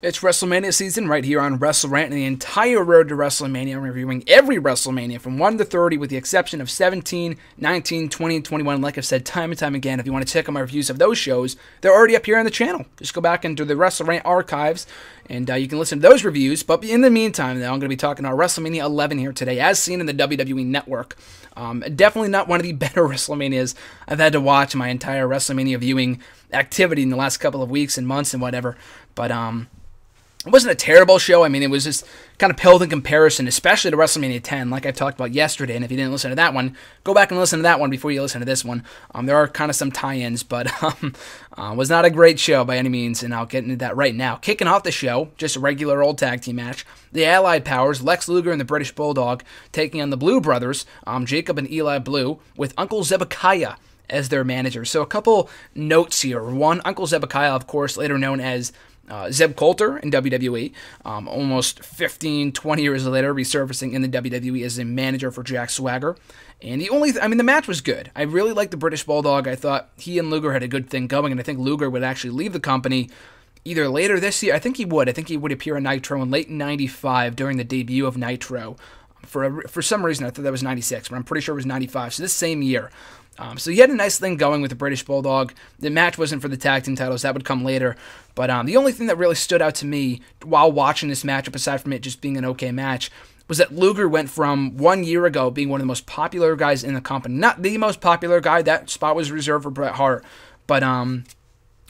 It's WrestleMania season right here on WrestleRant, and the entire road to WrestleMania. I'm reviewing every WrestleMania from 1 to 30 with the exception of 17, 19, 20, and 21. Like I've said time and time again, if you want to check out my reviews of those shows, they're already up here on the channel. Just go back into the WrestleRant archives, and you can listen to those reviews. But in the meantime, though, I'm going to be talking about WrestleMania 11 here today, as seen in the WWE Network. Definitely not one of the better WrestleManias I've had to watch in my entire WrestleMania viewing activity in the last couple of weeks and months and whatever. But, it wasn't a terrible show. I mean, it was just kind of paled in comparison, especially to WrestleMania 10, like I talked about yesterday. And if you didn't listen to that one, go back and listen to that one before you listen to this one. There are kind of some tie-ins, but was not a great show by any means, and I'll get into that right now. Kicking off the show, just a regular old tag team match. The Allied Powers, Lex Luger and the British Bulldog, taking on the Blue Brothers, Jacob and Eli Blue, with Uncle Zebekiah as their manager. So a couple notes here. One, Uncle Zebekiah, of course, later known as Zeb Coulter in WWE, almost 15, 20 years later, resurfacing in the WWE as a manager for Jack Swagger. And the match was good. I really liked the British Bulldog. I thought he and Luger had a good thing going, and I think Luger would actually leave the company either later this year. I think he would appear on Nitro in late 95 during the debut of Nitro. For some reason, I thought that was 96, but I'm pretty sure it was 95, so this same year. So he had a nice thing going with the British Bulldog. The match wasn't for the tag team titles. That would come later. But the only thing that really stood out to me while watching this matchup, aside from it just being an okay match, was that Luger went from 1 year ago being one of the most popular guys in the company. Not the most popular guy. That spot was reserved for Bret Hart. But,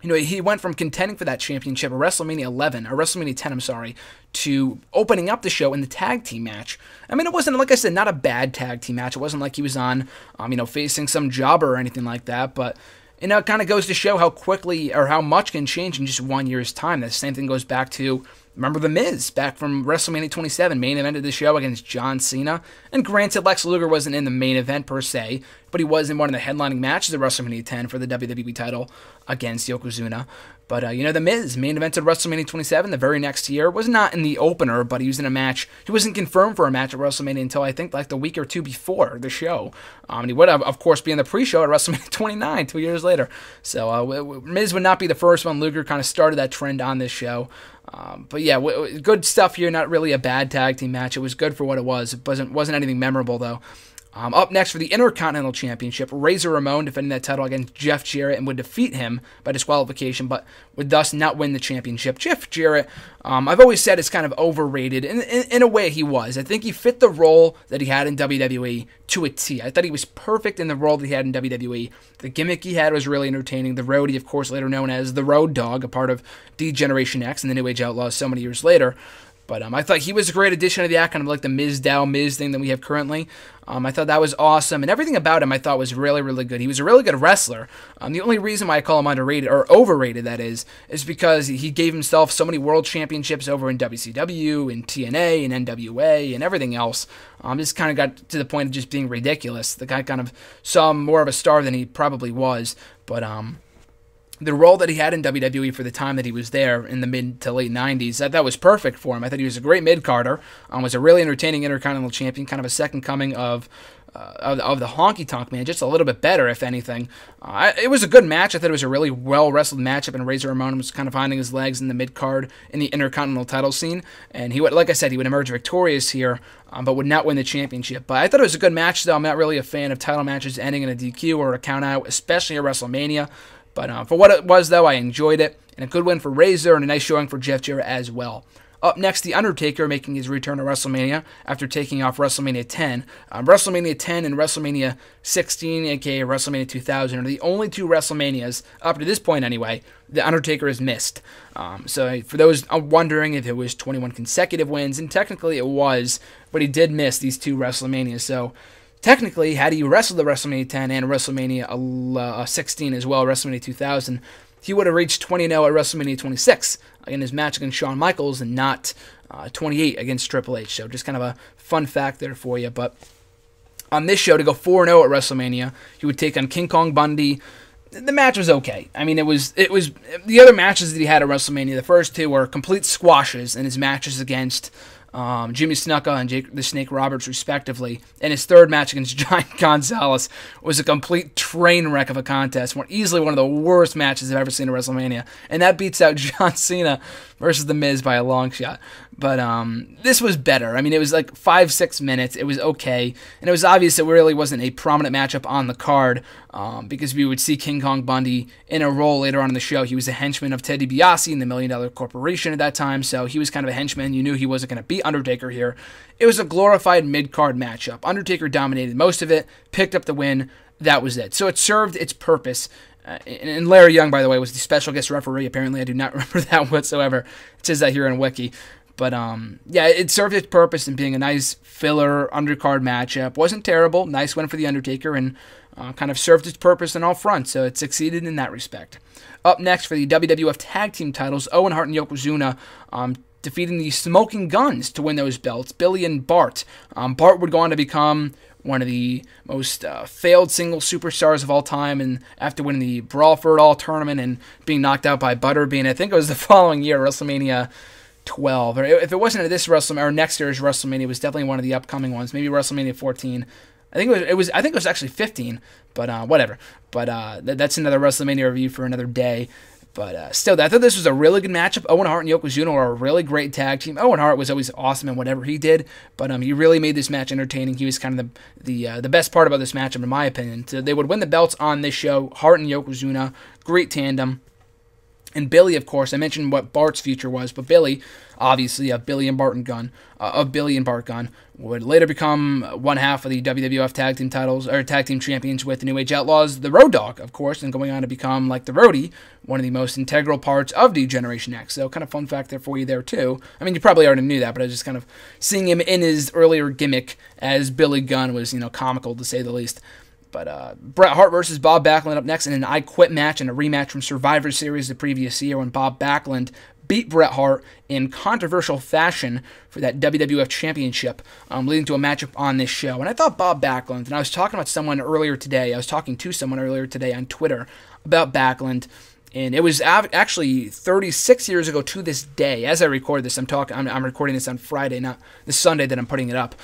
he went from contending for that championship at WrestleMania 10, I'm sorry, to opening up the show in the tag team match. I mean, it wasn't, like I said, not a bad tag team match. It wasn't like he was on, facing some jobber or anything like that, but it kind of goes to show how quickly or how much can change in just 1 year's time. The same thing goes back to, remember The Miz, back from WrestleMania 27, main event of the show against John Cena. And granted, Lex Luger wasn't in the main event per se, but he was in one of the headlining matches of WrestleMania 10 for the WWE title against Yokozuna. But, The Miz, main event of WrestleMania 27 the very next year, was not in the opener, but he was in a match. He wasn't confirmed for a match at WrestleMania until, I think, like the week or two before the show. And he would, of course, be in the pre-show at WrestleMania 29, 2 years later. So, Miz would not be the first one. Luger kind of started that trend on this show. But yeah, good stuff here. Not really a bad tag team match. It was good for what it was. It wasn't anything memorable, though. Up next for the Intercontinental Championship, Razor Ramon defending that title against Jeff Jarrett and would defeat him by disqualification, but would thus not win the championship. Jeff Jarrett, I've always said is kind of overrated. In a way, he was. I think he fit the role that he had in WWE to a T. I thought he was perfect in the role that he had in WWE. The gimmick he had was really entertaining. The Roadie, of course, later known as the Road Dogg, a part of D-Generation X and the New Age Outlaws so many years later. But I thought he was a great addition to the act, kind of like the Miz thing that we have currently. I thought that was awesome, and everything about him I thought was really, really good. He was a really good wrestler. The only reason why I call him underrated, or overrated that is because he gave himself so many world championships over in WCW, and TNA, and NWA, and everything else. Just kind of got to the point of just being ridiculous. The guy kind of saw more of a star than he probably was, but the role that he had in WWE for the time that he was there in the mid to late 90s, that was perfect for him. I thought he was a great mid-carder, was a really entertaining Intercontinental Champion, kind of a second coming of the Honky Tonk Man, just a little bit better, if anything. It was a good match. I thought it was a really well-wrestled matchup, and Razor Ramon was kind of finding his legs in the mid-card in the Intercontinental title scene, and he would, like I said, he would emerge victorious here, but would not win the championship. But I thought it was a good match, though. I'm not really a fan of title matches ending in a DQ or a count-out, especially at WrestleMania. But for what it was, though, I enjoyed it, and a good win for Razor, and a nice showing for Jeff Jarrett as well. Up next, The Undertaker making his return to WrestleMania after taking off WrestleMania 10. WrestleMania 10 and WrestleMania 16, aka WrestleMania 2000, are the only two WrestleManias, up to this point anyway, The Undertaker has missed. So for those wondering if it was 21 consecutive wins, and technically it was, but he did miss these two WrestleManias, so technically, had he wrestled the WrestleMania 10 and WrestleMania 16 as well, WrestleMania 2000, he would have reached 20-0 at WrestleMania 26 in his match against Shawn Michaels and not 28 against Triple H. So just kind of a fun fact there for you. But on this show, to go 4-0 at WrestleMania, he would take on King Kong Bundy. The match was okay. I mean, it was the other matches that he had at WrestleMania, the first two were complete squashes in his matches against Jimmy Snuka and Jake the Snake Roberts, respectively. And his third match against Giant Gonzalez was a complete train wreck of a contest. Easily one of the worst matches I've ever seen at WrestleMania. And that beats out John Cena versus The Miz by a long shot. But this was better. I mean, it was like 5-6 minutes. It was okay. And it was obvious it really wasn't a prominent matchup on the card because we would see King Kong Bundy in a role later on in the show. He was a henchman of Ted DiBiase in the $1 Million Corporation at that time, so he was kind of a henchman. You knew he wasn't going to beat Undertaker here. It was a glorified mid-card matchup. Undertaker dominated most of it, picked up the win. That was it. So it served its purpose. And Larry Young, by the way, was the special guest referee. Apparently, I do not remember that whatsoever. It says that here in Wiki. But, yeah, it served its purpose in being a nice filler undercard matchup. Wasn't terrible. Nice win for The Undertaker and kind of served its purpose on all fronts. So it succeeded in that respect. Up next for the WWF Tag Team titles, Owen Hart and Yokozuna defeating the Smoking Guns to win those belts, Billy and Bart. Bart would go on to become one of the most failed single superstars of all time, and after winning the Brawl for It All tournament and being knocked out by Butterbean, I think it was the following year, WrestleMania 12, or if it wasn't at this WrestleMania or next year's WrestleMania, it was definitely one of the upcoming ones. Maybe WrestleMania 14. I think it was actually 15, but whatever. But that's another WrestleMania review for another day. But still, I thought this was a really good matchup. Owen Hart and Yokozuna were a really great tag team. Owen Hart was always awesome in whatever he did, but he really made this match entertaining. He was kind of the best part about this matchup, in my opinion. So they would win the belts on this show. Hart and Yokozuna, great tandem. And Billy, of course, I mentioned what Bart's future was, but Billy, obviously, of Billy and Bart Gunn, would later become one half of the WWF Tag Team titles, or Tag Team Champions with the New Age Outlaws, the Road Dogg, of course, and going on to become, like the Roadie, one of the most integral parts of the Generation X. So, kind of fun fact there for you there, too. I mean, you probably already knew that, but I was just kind of seeing him in his earlier gimmick as Billy Gunn was, comical, to say the least. But Bret Hart versus Bob Backlund up next in an I Quit match and a rematch from Survivor Series the previous year when Bob Backlund beat Bret Hart in controversial fashion for that WWF Championship, leading to a matchup on this show. And I thought Bob Backlund, and I was talking to someone earlier today on Twitter about Backlund, and it was actually 36 years ago to this day. As I record this, I'm recording this on Friday, not the Sunday that I'm putting it up.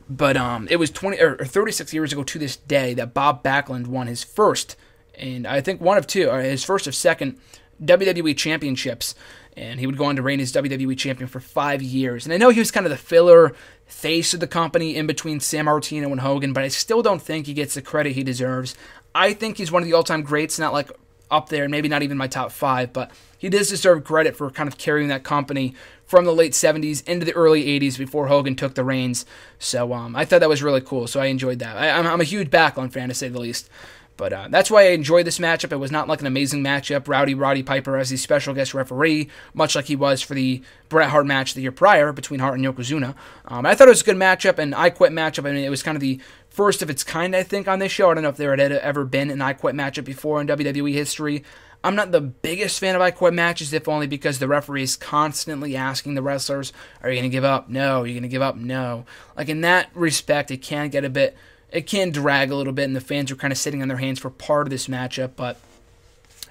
But it was 36 years ago to this day that Bob Backlund won his first, and I think his first of second WWE championships, and he would go on to reign as WWE champion for 5 years. And I know he was kind of the filler face of the company in between San Martino and Hogan, but I still don't think he gets the credit he deserves. I think he's one of the all-time greats, not like up there, maybe not even my top 5, but he does deserve credit for kind of carrying that company from the late 70s into the early 80s before Hogan took the reins. So I thought that was really cool, so I enjoyed that. I'm a huge Backlund fan, to say the least. But that's why I enjoyed this matchup. It was not like an amazing matchup. Roddy Piper as the special guest referee, much like he was for the Bret Hart match the year prior between Hart and Yokozuna. I thought it was a good matchup, and I Quit matchup. I mean, it was kind of the first of its kind, I think, on this show. I don't know if there had ever been an I Quit matchup before in WWE history. I'm not the biggest fan of I Quit matches, if only because the referee is constantly asking the wrestlers, are you going to give up? No. Are you going to give up? No. Like, in that respect, it can drag a little bit, and the fans are kind of sitting on their hands for part of this matchup, but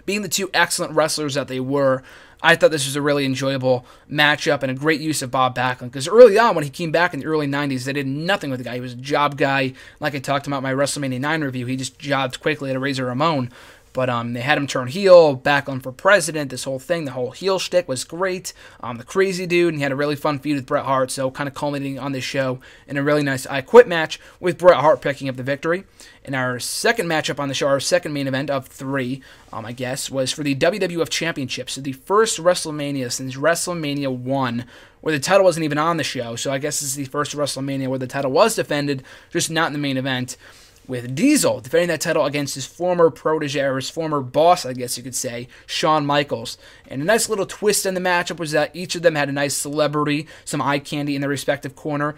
being the two excellent wrestlers that they were, I thought this was a really enjoyable matchup and a great use of Bob Backlund, because early on, when he came back in the early 90s, they did nothing with the guy. He was a job guy. Like I talked about in my WrestleMania 9 review, he just jobbed quickly at a Razor Ramon. But they had him turn heel, Backlund for president, this whole thing, the whole heel shtick was great. The crazy dude, and he had a really fun feud with Bret Hart, so kind of culminating on this show in a really nice I Quit match with Bret Hart picking up the victory. And our second matchup on the show, our second main event of 3, I guess, was for the WWF Championship. So the first WrestleMania since WrestleMania 1, where the title wasn't even on the show. So I guess this is the first WrestleMania where the title was defended, just not in the main event, with Diesel defending that title against his former protege, or his former boss, I guess you could say, Shawn Michaels. And a nice little twist in the matchup was that each of them had a nice celebrity, some eye candy in their respective corner.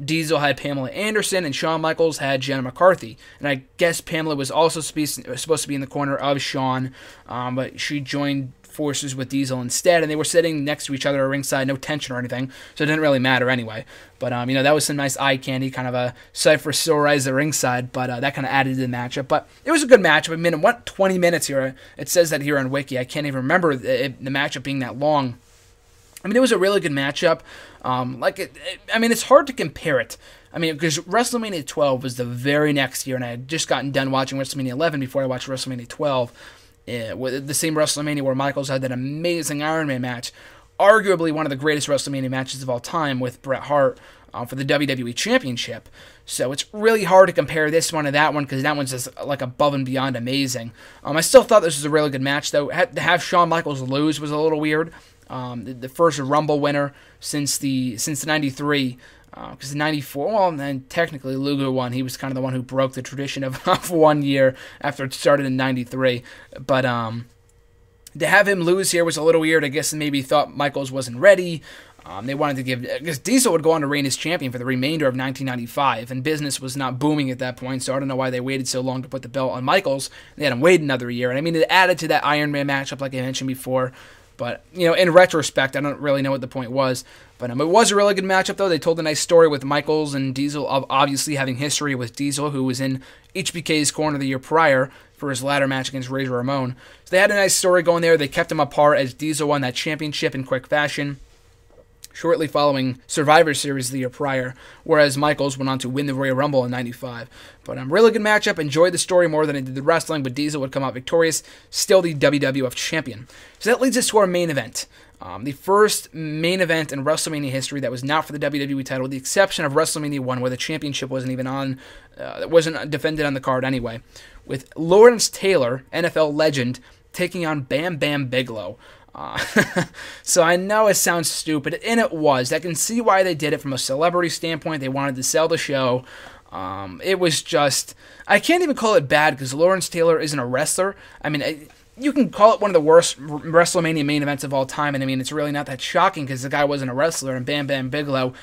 Diesel had Pamela Anderson, and Shawn Michaels had Jenna McCarthy. And I guess Pamela was also supposed to be in the corner of Shawn, but she joined forces with Diesel instead, and they were sitting next to each other at ringside, no tension or anything, so it didn't really matter anyway. But that was some nice eye candy, kind of a sight for sore eyes at ringside, but that kind of added to the matchup. But it was a good matchup. I mean, it went 20 minutes here. It says that here on Wiki. I can't even remember the matchup being that long. I mean, it was a really good matchup. I mean, it's hard to compare it. I mean, because WrestleMania 12 was the very next year, and I had just gotten done watching WrestleMania 11 before I watched WrestleMania 12. With the same WrestleMania where Michaels had that amazing Iron Man match, arguably one of the greatest WrestleMania matches of all time with Bret Hart for the WWE Championship. So it's really hard to compare this one to that one because that one's just like above and beyond amazing. I still thought this was a really good match, though. To have Shawn Michaels lose was a little weird. The first Rumble winner since the '93. Because in '94, well, and then technically Luger won. He was kind of the one who broke the tradition of 1 year after it started in '93. But to have him lose here was a little weird. I guess maybe thought Michaels wasn't ready. They wanted to give, because Diesel would go on to reign as champion for the remainder of 1995, and business was not booming at that point, so I don't know why they waited so long to put the belt on Michaels. They had him wait another year, and I mean, it added to that Iron Man matchup, like I mentioned before. But, you know, in retrospect, I don't really know what the point was. But it was a really good matchup, though. They told a nice story with Michaels and Diesel, obviously having history with Diesel, who was in HBK's corner the year prior for his ladder match against Razor Ramon. So they had a nice story going there. They kept them apart as Diesel won that championship in quick fashion, shortly following Survivor Series the year prior, whereas Michaels went on to win the Royal Rumble in '95. But really good matchup. Enjoyed the story more than I did the wrestling, but Diesel would come out victorious, still the WWF champion. So that leads us to our main event. The first main event in WrestleMania history that was not for the WWE title, with the exception of WrestleMania 1, where the championship wasn't even on, wasn't defended on the card anyway, with Lawrence Taylor, NFL legend, taking on Bam Bam Bigelow. So I know it sounds stupid, and it was. I can see why they did it from a celebrity standpoint. They wanted to sell the show. It was just, I can't even call it bad because Lawrence Taylor isn't a wrestler. I mean, you can call it one of the worst WrestleMania main events of all time, and I mean, it's really not that shocking because the guy wasn't a wrestler, and Bam Bam Bigelow,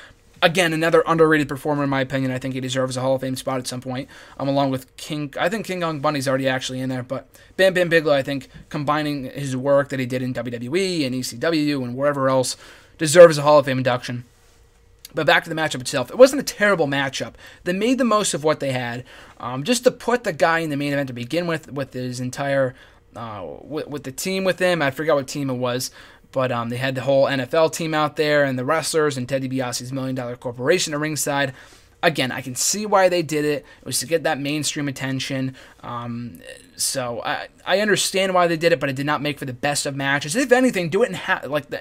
again, another underrated performer in my opinion. I think he deserves a Hall of Fame spot at some point, along with King. I think King Kong Bundy's already actually in there, but Bam Bam Bigelow, I think, combining his work that he did in WWE and ECW and wherever else, deserves a Hall of Fame induction. But back to the matchup itself. It wasn't a terrible matchup. They made the most of what they had. Just to put the guy in the main event to begin with his entire, with the team with him. I forgot what team it was. But they had the whole NFL team out there and the wrestlers and Ted DiBiase's $1 Million Corporation at ringside. Again, I can see why they did it. It was to get that mainstream attention. So I understand why they did it, but it did not make for the best of matches. If anything, do it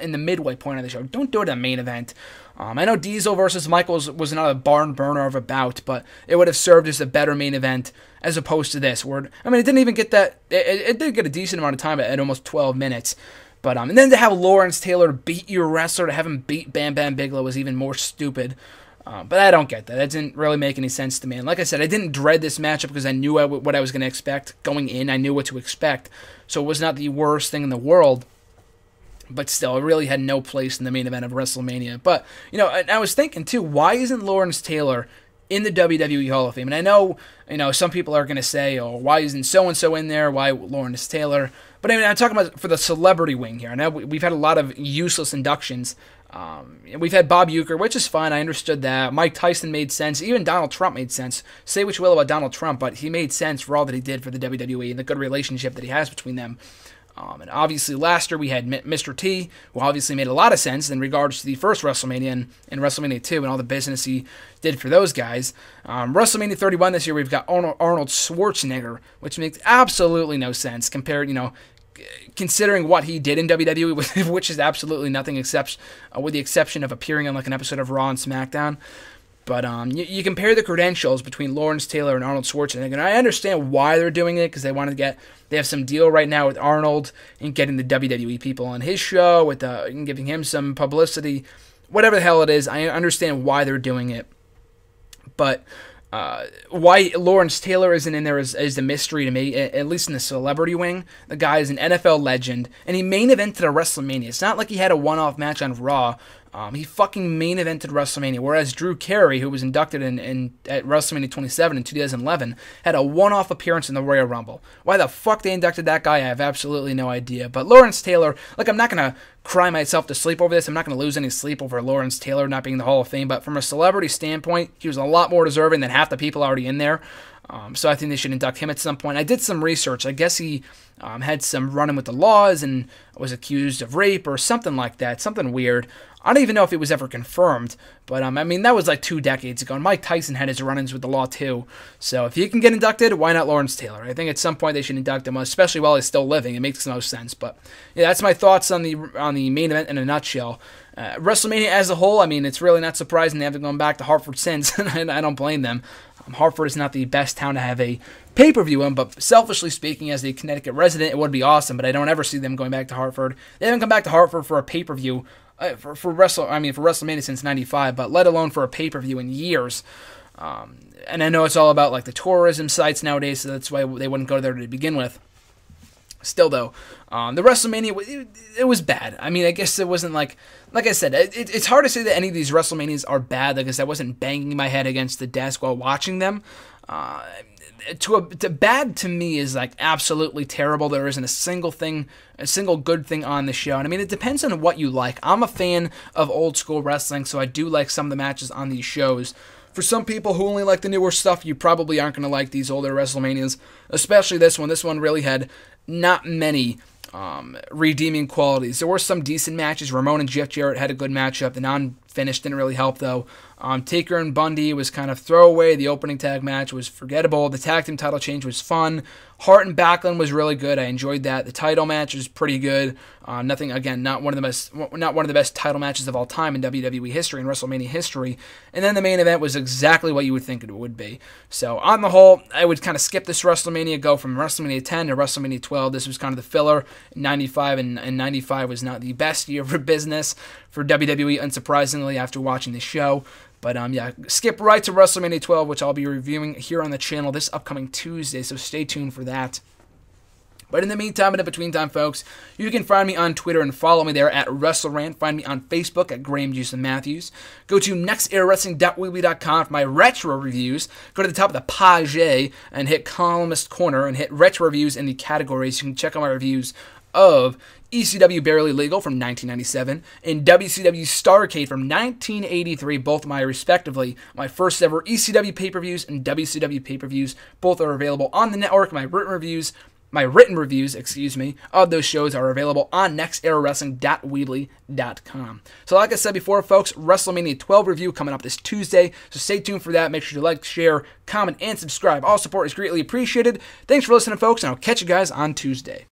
in the midway point of the show. Don't do it in the main event. I know Diesel versus Michaels was not a barn burner of a bout, but it would have served as a better main event as opposed to this. Where, I mean, it didn't even get that. It did get a decent amount of time at almost 12 minutes. But and then to have Lawrence Taylor beat your wrestler, to have him beat Bam Bam Bigelow was even more stupid. But I don't get that. That didn't really make any sense to me. And like I said, I didn't dread this matchup because I knew what I was going to expect going in. I knew what to expect. So it was not the worst thing in the world. But still, it really had no place in the main event of WrestleMania. But, you know, I was thinking, too, why isn't Lawrence Taylor in the WWE Hall of Fame? And I know, some people are going to say, oh, why isn't so-and-so in there? Why Lawrence Taylor? But I mean, I'm talking about for the celebrity wing here. I know we've had a lot of useless inductions. We've had Bob Uecker, which is fine. I understood that. Mike Tyson made sense. Even Donald Trump made sense. Say what you will about Donald Trump, but he made sense for all that he did for the WWE and the good relationship that he has between them. And obviously last year we had Mr. T, who obviously made a lot of sense in regards to the first WrestleMania and WrestleMania 2 and all the business he did for those guys. WrestleMania 31 this year we've got Arnold Schwarzenegger, which makes absolutely no sense compared, considering what he did in WWE, which is absolutely nothing except with the exception of appearing on like an episode of Raw and SmackDown. But you compare the credentials between Lawrence Taylor and Arnold Schwarzenegger, and I understand why they're doing it, because they have some deal right now with Arnold and getting the WWE people on his show, and giving him some publicity, whatever the hell it is. I understand why they're doing it, but why Lawrence Taylor isn't in there is the mystery to me, at least in the celebrity wing. The guy is an NFL legend, and he main evented a WrestleMania. It's not like he had a one-off match on Raw. He fucking main evented WrestleMania, whereas Drew Carey, who was inducted at WrestleMania 27 in 2011, had a one-off appearance in the Royal Rumble. Why the fuck they inducted that guy, I have absolutely no idea. But Lawrence Taylor, I'm not going to cry myself to sleep over this. I'm not going to lose any sleep over Lawrence Taylor not being in the Hall of Fame, but from a celebrity standpoint, he was a lot more deserving than half the people already in there. So I think they should induct him at some point. I did some research. I guess he had some run-in with the laws and was accused of rape or something like that, something weird. I don't even know if it was ever confirmed, but I mean, that was like 2 decades ago, and Mike Tyson had his run-ins with the law too. So if he can get inducted, why not Lawrence Taylor? I think at some point they should induct him, especially while he's still living. It makes no sense, but yeah, that's my thoughts on the main event in a nutshell. WrestleMania as a whole, I mean, it's really not surprising they haven't gone back to Hartford since, and I don't blame them. Hartford is not the best town to have a pay-per-view in, but selfishly speaking, as a Connecticut resident, it would be awesome, but I don't ever see them going back to Hartford. They haven't come back to Hartford for a pay-per-view for WrestleMania since '95, but let alone for a pay-per-view in years. And I know it's all about like the tourism sites nowadays, so that's why they wouldn't go there to begin with. Still, though, the WrestleMania, it was bad. I mean, I guess it wasn't like I said, it's hard to say that any of these WrestleManias are bad, because I wasn't banging my head against the desk while watching them. Bad to me is like absolutely terrible. There isn't a single good thing on the show. And I mean, it depends on what you like. I'm a fan of old school wrestling, so I do like some of the matches on these shows. For some people who only like the newer stuff, you probably aren't going to like these older WrestleManias, especially this one. This one really had not many redeeming qualities. There were some decent matches. Ramon and Jeff Jarrett had a good matchup. The non-finish didn't really help, though. Taker and Bundy was kind of throwaway. The opening tag match was forgettable. The tag team title change was fun. Hart and Backlund was really good. I enjoyed that. The title match was pretty good. Not one of the best title matches of all time in WWE history and WrestleMania history. And then the main event was exactly what you would think it would be. So on the whole, I would kind of skip this WrestleMania, go from WrestleMania 10 to WrestleMania 12. This was kind of the filler. 95 and 95 was not the best year for business for WWE, unsurprisingly, after watching the show. But yeah, skip right to WrestleMania 12, which I'll be reviewing here on the channel this upcoming Tuesday, so stay tuned for that. But in the meantime and in between time, folks, you can find me on Twitter and follow me there at WrestleRant. Find me on Facebook at Graham Juice Matthews. Go to nextairwrestling.weebly.com for my retro reviews. Go to the top of the page and hit Columnist Corner and hit retro reviews in the categories. You can check out my reviews of ECW Barely Legal from 1997 and WCW Starrcade from 1983, both respectively my first ever ECW pay-per-views and WCW pay-per-views. Both are available on the network. My written reviews, of those shows are available on nextairwrestling.weebly.com. So like I said before, folks, WrestleMania 12 review coming up this Tuesday, so stay tuned for that. Make sure you like, share, comment, and subscribe. All support is greatly appreciated. Thanks for listening, folks, and I'll catch you guys on Tuesday.